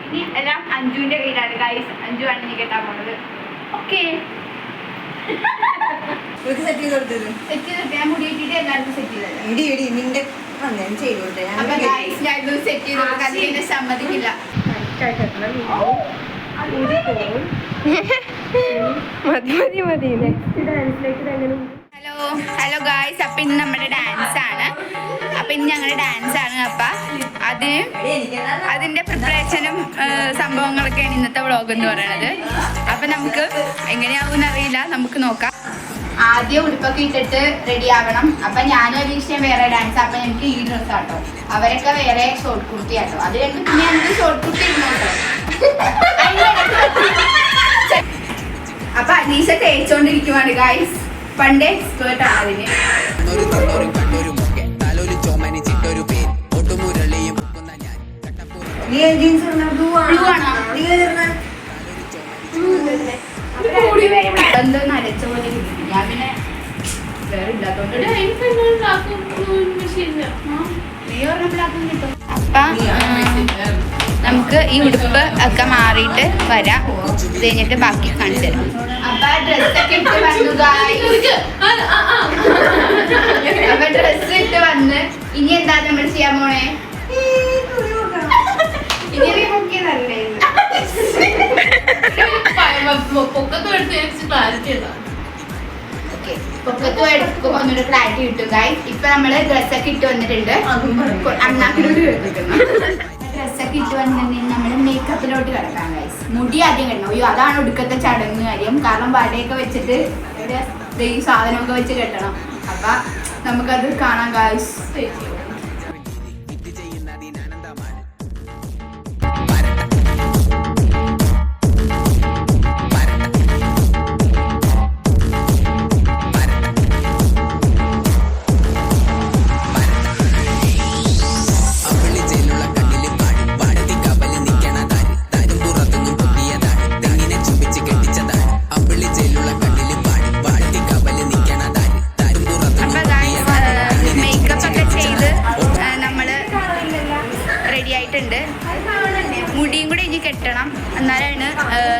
ഇനി എല്ലാം അഞ്ജുവിന്റെ കയ്യിലാണ് ഗൈസ്. അഞ്ജു ആണ് ഇനി കേട്ടാൻ പോണത്. ഓക്കെ സെറ്റ് ചെയ്ത് കൊടുത്തത് സെറ്റ് ചെയ്തിട്ട് ഞാൻ മുടി ഇട്ടിട്ട് എല്ലാവർക്കും സെറ്റ് ചെയ്തത്. നിന്റെ ചെയ്തോട്ടെ അപ്പൊ ഗൈസ് ഞാൻ ഇത് സെറ്റ് ചെയ്ത് കൊടുക്കാൻ എന്നെ സമ്മതിക്കില്ല. ഹലോ ഗായ്സ്, അപ്പൊ ഇന്ന് നമ്മുടെ ഡാൻസ് ആണ്. അപ്പൊ ഇന്ന് ഞങ്ങളുടെ ഡാൻസ് ആണ്. അപ്പൊ അതിന്റെ പ്രിപ്പറേഷനും സംഭവങ്ങളൊക്കെയാണ് ഇന്നത്തെ വ്ളോഗ് എന്ന് പറയുന്നത്. അപ്പൊ നമുക്ക് എങ്ങനെയാവും അറിയില്ല, നമുക്ക് നോക്കാം. ആദ്യം ഉടുപ്പൊക്കെ ഇട്ടിട്ട് റെഡി ആവണം. അപ്പൊ ഞാനും അലീഷയും വേറെ ഡാൻസ്. അപ്പൊ എനിക്ക് ഈ ഡ്രസ് ആട്ടോ, അവരൊക്കെ വേറെ ഷോർട്ട് കുർത്തി ആട്ടോ. അത് കഴിഞ്ഞ് പിന്നെ എനിക്ക് ഷോർട്ട് കുർത്തി ഇടുന്നുണ്ടോ. അപ്പൊ അലീഷ തേച്ചോണ്ടിരിക്കുവാണ് ഗായ്സ്. പണ്ടേ എക്സ്പേർട്ട് ആണ് അതിന്. എന്തോ നരച്ച പോലെ ഞാൻ പിന്നെ വേറെ ഇല്ലാത്തോണ്ട് അപ്പൊ നമുക്ക് ഈ ഉടുപ്പ് ഒക്കെ മാറിയിട്ട് വരാം. ഇത് കഴിഞ്ഞിട്ട് ബാക്കി കാണിച്ചു തരാം. അപ്പൊ ഡ്രസ്സൊക്കെ ഇട്ട് വന്നു. അപ്പൊ ഡ്രസ്സ് ഇട്ട് വന്ന് ഇനി എന്താ നമ്മൾ ചെയ്യാൻ പോണേ? ഇനി നോക്കിയതല്ലേ പൊക്കത്തും എടുക്കുമ്പോ ഒന്നൊരു ക്ലാരിറ്റി കിട്ടും ഗൈസ്. ഇപ്പൊ നമ്മള് ഡ്രസ്സൊക്കെ ഇട്ട് വന്നിട്ടുണ്ട്. ഡ്രസ്സൊക്കെ ഇട്ട് വന്നിട്ടുണ്ടെങ്കിൽ നമ്മള് മേക്കപ്പിലോട്ട് കിടക്കാം ഗൈസ്. മുടി ആദ്യം കെട്ടണം. അയ്യോ, അതാണ് ഒടുക്കത്തെ ചടങ്ങ് കാര്യം. കാരണം വടയൊക്കെ വെച്ചിട്ട് ഈ സാധനമൊക്കെ വെച്ച് കെട്ടണം. അപ്പൊ നമുക്കത് കാണാം ഗൈസ്. മുടിയും കൂടെ ഇനി കെട്ടണം, എന്നാലാണ്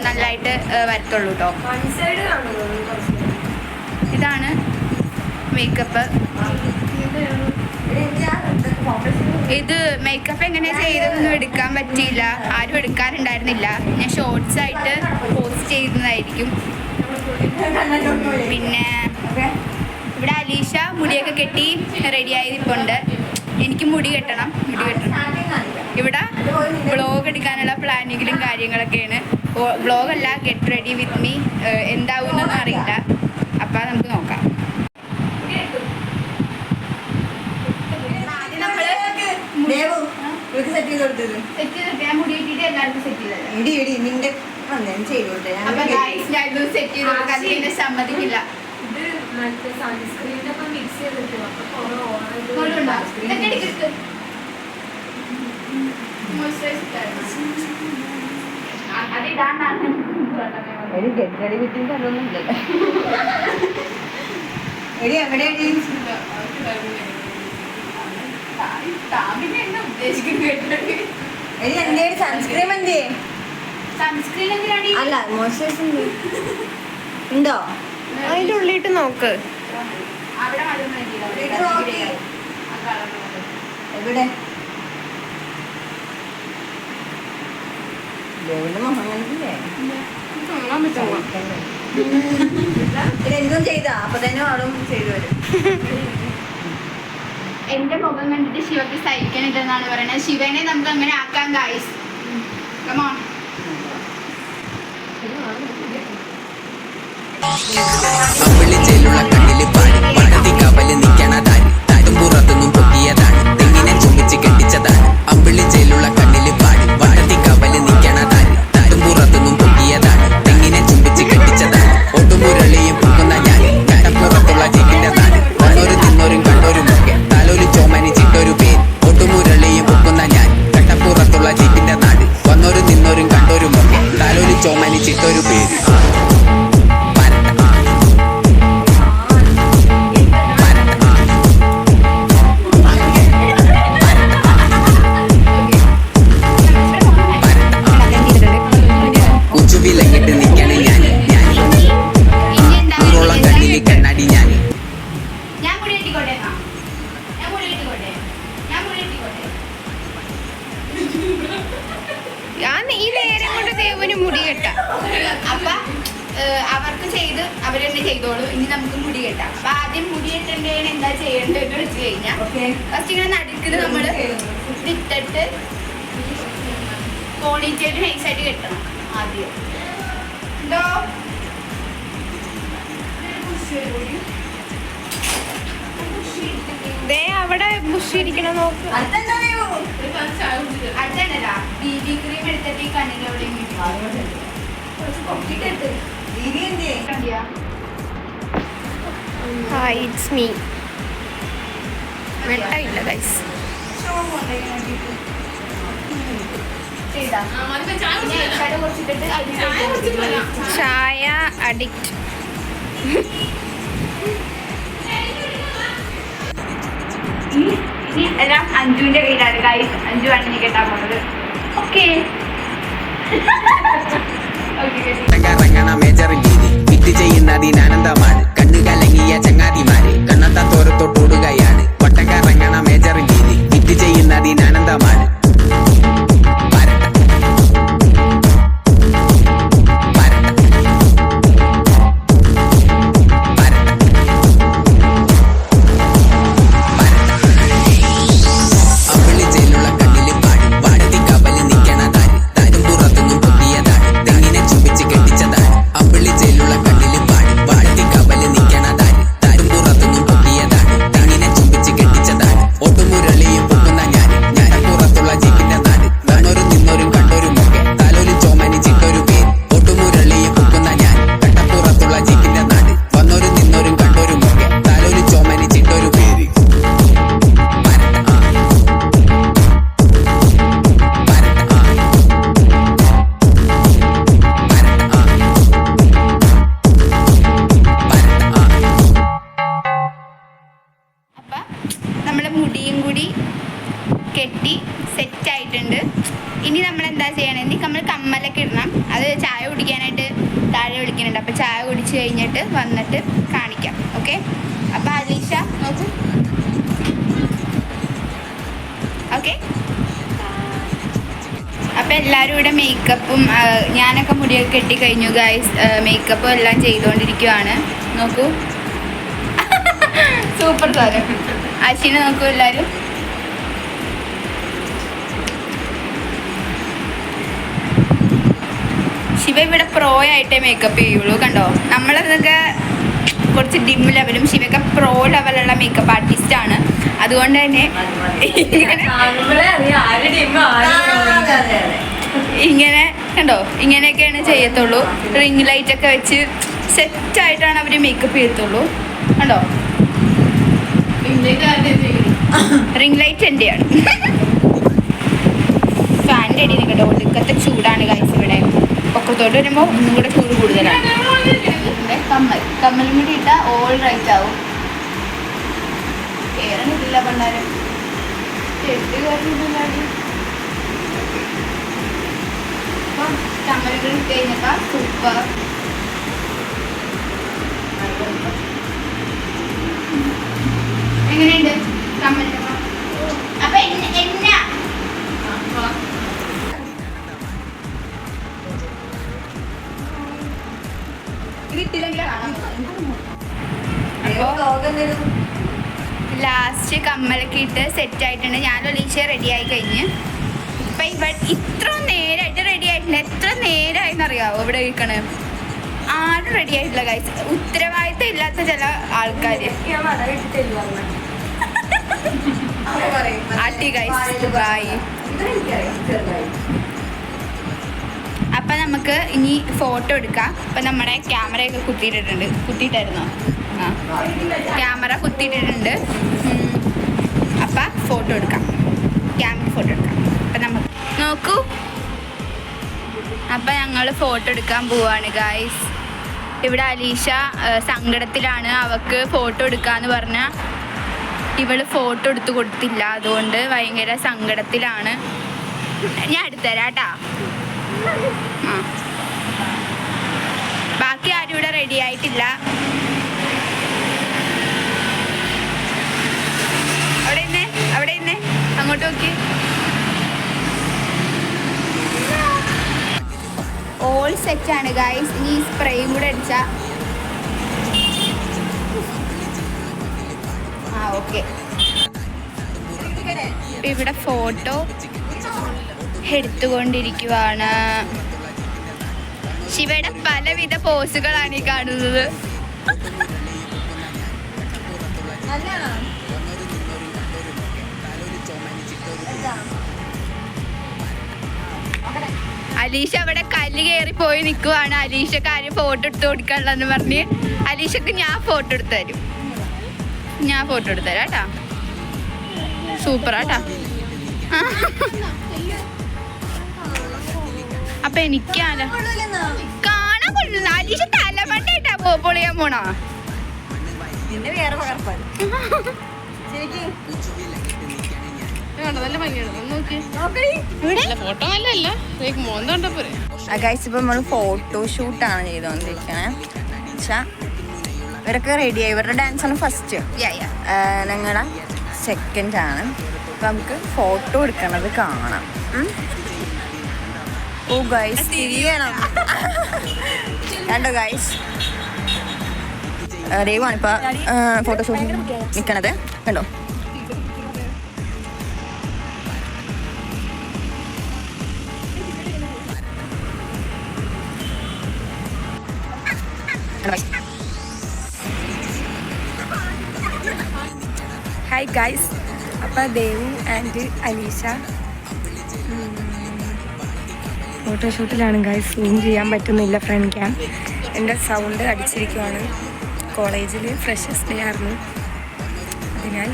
നല്ലതായിട്ട് വരത്തുള്ളൂ കേട്ടോ. ഇതാണ് മേക്കപ്പ്. ഇത് മേക്കപ്പ് എങ്ങനെയാ ചെയ്തതൊന്നും എടുക്കാൻ പറ്റിയില്ല, ആരും എടുക്കാറുണ്ടായിരുന്നില്ല. ഞാൻ ഷോർട്സ് ആയിട്ട് പോസ്റ്റ് ചെയ്യുന്നതായിരിക്കും. പിന്നെ ഇവിടെ അലീഷ മുടിയൊക്കെ കെട്ടി റെഡിയായതിപ്പുണ്ട്. എനിക്ക് മുടി കെട്ടണം. ഇവിടെ വ്ളോഗ് എടുക്കാനുള്ള പ്ലാനിങ്ങിലും കാര്യങ്ങളൊക്കെയാണ്. വ്ളോഗല്ല, ഗെറ്റ് റെഡി വിത്ത് മീ. എന്താവുമെന്നൊന്നും അറിയില്ല. അപ്പം നമുക്ക് നോക്കാം. ഞാൻ മുടി ഇട്ടിട്ട് എല്ലാവർക്കും സെറ്റ് ചെയ്തത്. സമ്മതിക്കില്ല. സൺസ്ക്രീം എന്തേ? സൺസ്ക്രീൻ എന്തിനാണ്? അല്ല, മോയ്സ്ചറൈസർ ഉണ്ടോ? അതിന്റെ ഉള്ളിട്ട് നോക്ക്. എവിടെ എന്തും ചെയ്താ അപ്പൊ തന്നെ ആളും ചെയ്തു വരും. എന്റെ മുഖം കണ്ടിട്ട് ശിവക്ക് സഹിക്കണില്ലെന്നാണ് പറയുന്നത്. ശിവനെ നമുക്ക് അങ്ങനെ ആക്കാൻ ഗൈസ്. കമോൺ. പുറത്തുനിന്നും പൊക്കിയതാണ്, തെങ്ങിനെ ചുംബിച്ച് കെട്ടിച്ചതാണ്. അമ്പിളി ചേലുള്ള കണ്ണില് പാടി വാഴത്തി കവല് നിക്കണതാണ്. താരും പുറത്തുനിന്നും പൊക്കിയതാണ്, തെങ്ങിനെ ചുംബിച്ച് കെട്ടിച്ചതാണ്. ഒട്ടുമുരളിയും പൊക്കുന്ന ഞാൻ കടപ്പുറത്തുള്ള ജീപ്പിന്റെതാണ്. ഒന്നൊരു തിന്നോരും കണ്ടോരും ഒക്കെ തലോലി ചോമനിച്ചിട്ടൊരു പേര്. ഒട്ടുമുരളിയും പൊക്കുന്ന ഞാൻ കടപ്പുറത്തുള്ള ജീപ്പിന്റെ നാട്. വന്നൊരു നിന്നോരും കണ്ടോരും ഒക്കെ തലോലി ചോമനിച്ചിട്ടൊരു പേര്. ഞാൻ ഈ നേരം കൊണ്ട് ദേവന് മുടി കെട്ടാം. അപ്പൊ അവർക്ക് ചെയ്ത് അവരെന്നെ ചെയ്തോളൂ. ഇനി നമുക്ക് മുടി കെട്ടാം. അപ്പൊ ആദ്യം മുടി കെട്ടേണ്ടത് എന്താ ചെയ്യേണ്ടതെന്ന് വെച്ച് കഴിഞ്ഞാൽ ഫസ്റ്റ് ഇങ്ങനെ നടുക്കിന് നമ്മള് വിട്ടിട്ട് പോണിറ്റേൽ നൈസായിട്ട് കെട്ടണം ആദ്യം. എന്തോ ദേ അവിടെ ബുഷ് ഇരിക്കണ നോക്ക്. അടുത്തല്ല ബിബി ക്രീം എടുത്തിട്ട് ഈ കണ്ണിന്റെ എവിടെയും ഹായ് ഇറ്റ്സ് മീ. വെട്ടമില്ല ഗൈസ്. ചായ അഡിക്റ്റ്. ഇനി എല്ലാം അഞ്ജുവിന്റെ കയ്യിലാണ് ഗൈസ്. അഞ്ജു അണ്ണി കെട്ടാൻ പോകുന്നത്. ഓക്കെ ഇറങ്ങണ മേജർ ലീഗ് ഫിറ്റ് ചെയ്യുന്നതിനാനന്ദമാണ്. കണ്ണു കലങ്ങിയ ചങ്ങാതിമാര് കണ്ണത്താ തോരത്തോട്ടോടുകയാണ്. വട്ടക്കറങ്ങണ മേജർ ലീഗ് ഫിറ്റ് ചെയ്യുന്നതിനാനന്ദമാണ്. മുടിയും കൂടി കെട്ടി സെറ്റായിട്ടുണ്ട്. ഇനി നമ്മൾ എന്താ ചെയ്യണമെങ്കിൽ നമ്മൾ കമ്മലൊക്കെ ഇടണം. അത് ചായ കുടിക്കാനായിട്ട് താഴെ വിളിക്കുന്നുണ്ട്. അപ്പോൾ ചായ കുടിച്ച് കഴിഞ്ഞിട്ട് വന്നിട്ട് കാണിക്കാം. ഓക്കെ. അപ്പോൾ അലീഷ നോക്കൂ. ഓക്കെ. അപ്പോൾ എല്ലാവരും ഇവിടെ മേക്കപ്പും ഞാനൊക്കെ മുടിയൊക്കെ കെട്ടി കഴിഞ്ഞു ഗൈസ്. മേക്കപ്പും എല്ലാം ചെയ്തുകൊണ്ടിരിക്കുവാണ്. നോക്കൂ, സൂപ്പർ സാധനം. അശ്വിനെ നോക്കൂ എല്ലാവരും. ശിവ ഇവിടെ പ്രോ ആയിട്ടേ മേക്കപ്പ് ചെയ്യുള്ളൂ. കണ്ടോ, നമ്മളതൊക്കെ കുറച്ച് ഡിം ലെവലും, ശിവയൊക്കെ പ്രോ ലെവലുള്ള മേക്കപ്പ് ആർട്ടിസ്റ്റാണ്. അതുകൊണ്ട് തന്നെ ഇങ്ങനെ കണ്ടോ, ഇങ്ങനെയൊക്കെയാണ് ചെയ്യത്തുള്ളൂ. റിംഗ് ലൈറ്റൊക്കെ വെച്ച് സെറ്റായിട്ടാണ് അവർ മേക്കപ്പ് ചെയ്യത്തുള്ളൂ. കണ്ടോ, റിംഗ് ലൈറ്റ് എൻ്റെയാണ്. ഫാൻ്റെ അടി നിൽക്കട്ടെ. ഒടുക്കത്തെ ചൂടാണ് ഗൈസ് ഇവിടെ. പൊക്കത്തോട്ട് വരുമ്പോൾ ഒന്നും കൂടെ ചൂട് കൂടുതലാണ്. കമ്മലും കൂടി ഇട്ടാൽ ഓൾ റൈറ്റ് ആവും. കേറണില്ല പണ്ടാരം ചെട്ടി കയറിയിട്ടില്ലാതെ. അപ്പം കമ്മലും കൂടി ഇട്ട് കഴിഞ്ഞപ്പോൾ സൂപ്പർ. എങ്ങനെയുണ്ട് കമ്മൽ? അപ്പൊ എന്നാ ലാസ്റ്റ് കമ്മലൊക്കെ ഇട്ട് സെറ്റ് ആയിട്ടുണ്ട്. ഞാനും അലീഷ റെഡി ആയി കഴിഞ്ഞ്. ഇപ്പൊ ഇവിടെ ഇത്ര നേരമായിട്ട് റെഡി ആയിട്ടില്ല. എത്ര നേരമായിന്നറിയാവോ ഇവിടെ ഇരിക്കണേ? ആരും റെഡി ആയിട്ടില്ല ഗൈസ്. ഉത്തരവാദിത്തം ഇല്ലാത്ത ചില ആൾക്കാര്. അപ്പൊ നമുക്ക് ഇനി ഫോട്ടോ എടുക്കാം. അപ്പൊ നമ്മുടെ ക്യാമറയൊക്കെ കുത്തിയിട്ടായിരുന്നോ? ആ, ക്യാമറ കുത്തിയിട്ടിട്ടുണ്ട്. അപ്പൊ ഫോട്ടോ എടുക്കാം. ക്യാമറ ഫോട്ടോ എടുക്കാം. അപ്പൊ നമുക്ക് നോക്കൂ. അപ്പൊ ഞങ്ങൾ ഫോട്ടോ എടുക്കാൻ പോവാണ് ഗൈസ്. ഇവിടെ അലീഷ സങ്കടത്തിലാണ്. അവൾക്ക് ഫോട്ടോ എടുക്കാന്ന് പറഞ്ഞാൽ ഇവള് ഫോട്ടോ എടുത്ത് കൊടുത്തില്ല. അതുകൊണ്ട് ഭയങ്കര സങ്കടത്തിലാണ്. ഞാൻ എടുത്തുതരാം കേട്ടാ. ആ, ബാക്കി ആരും ഇവിടെ റെഡി ആയിട്ടില്ല. അവിടെ ഇന്നേ അങ്ങോട്ട് നോക്കി. സെറ്റാണ് ഗൈസ്. ഇനി സ്പ്രേയും കൂടെ അടിച്ച ഓക്കെ. ഇവിടെ ഫോട്ടോ എടുത്തുകൊണ്ടിരിക്കുവാണ്. ശിവയുടെ പലവിധ പോസുകളാണ് ഈ കാണുന്നത്. അലീഷ അവിടെ കല്ല് കയറി പോയി നിൽക്കുവാണ്. അലീഷ കാര്യം ഫോട്ടോ എടുത്ത് കൊടുക്കാനുള്ളതെന്ന് പറഞ്ഞ് അലീഷക്ക് ഞാൻ ഫോട്ടോ എടുത്തു തരും. കേട്ടാ. സൂപ്പറാട്ടാ. അപ്പൊ എനിക്കാല കാണാൻ കൊള്ളുന്ന അലീഷ തലമണ്ടായിട്ടാ പൊളിയാൻ പോണാ. ഗൈസ് ഇപ്പൊ നമ്മള് ഫോട്ടോഷൂട്ടാണ് ചെയ്തോണ്ടിരിക്കണേ. ഇവരൊക്കെ റെഡിയായി. ഇവരുടെ ഡാൻസാണ് ഫസ്റ്റ്, ഞങ്ങളുടെ സെക്കൻഡ് ആണ്. അപ്പൊ നമുക്ക് ഫോട്ടോ എടുക്കണത് കാണാം. ഓ ഗൈസ് തിരിയണം. കണ്ടോ ഗൈസ്, ദൈവമാണ് ഇപ്പൊ ഫോട്ടോഷൂട്ട് നിക്കണത്. കണ്ടോ ഹായ് ഗൈസ്. അപ്പോൾ ദേവു ആൻഡ് അലീഷ ഫോട്ടോഷൂട്ടിലാണ് ഗൈസ്. സൂം ചെയ്യാൻ പറ്റുന്നില്ല ഫ്രണ്ട് ക്യാം. എൻ്റെ സൗണ്ട് അടിച്ചിരിക്കുവാണ്. കോളേജിൽ ഫ്രഷേഴ്സ് ഡേ ആയിരുന്നു. അതിനാൽ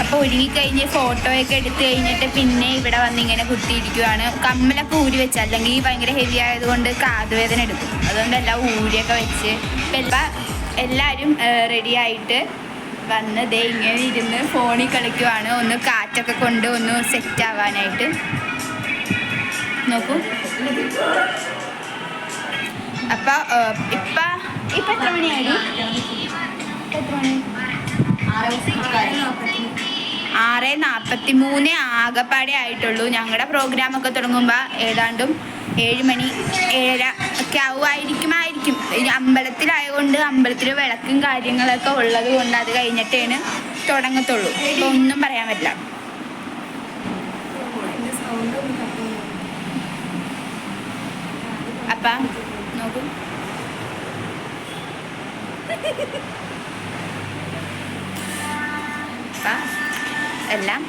അപ്പോൾ ഒരുങ്ങിക്കഴിഞ്ഞ് ഫോട്ടോയൊക്കെ എടുത്തു കഴിഞ്ഞിട്ട് പിന്നെ ഇവിടെ വന്ന് ഇങ്ങനെ കുത്തിയിരിക്കുവാണ്. കമ്മലൊക്കെ ഊരി വെച്ച്, അല്ലെങ്കിൽ ഭയങ്കര ഹെവി ആയതുകൊണ്ട് കാതുവേദന എടുക്കും. അതുകൊണ്ട് എല്ലാം ഊരിയൊക്കെ വെച്ച് എല്ലാവരും റെഡിയായിട്ട് വന്ന് ദേ ഇങ്ങനെ ഇരുന്ന് ഫോണിൽ കളിക്കുവാണ്. ഒന്ന് കാറ്റൊക്കെ കൊണ്ട് ഒന്ന് സെറ്റ് ആവാനായിട്ട്. നോക്കൂ. അപ്പോൾ ഇപ്പം എത്ര മണിയായി? എത്ര മണി? 6:43 ആകപ്പാടെ ആയിട്ടുള്ളൂ. ഞങ്ങളുടെ പ്രോഗ്രാമൊക്കെ തുടങ്ങുമ്പോൾ ഏതാണ്ടും 7 മണി 7:30 ഒക്കെ ആയിരിക്കും. അമ്പലത്തിലായതുകൊണ്ട് അമ്പലത്തിൽ വിളക്കും കാര്യങ്ങളൊക്കെ ഉള്ളത് കൊണ്ട് അത് കഴിഞ്ഞിട്ടേണ് തുടങ്ങത്തുള്ളൂ. ഇപ്പോൾ ഒന്നും പറയാൻ പറ്റില്ല. അപ്പം നോക്കൂ. എല്ലാം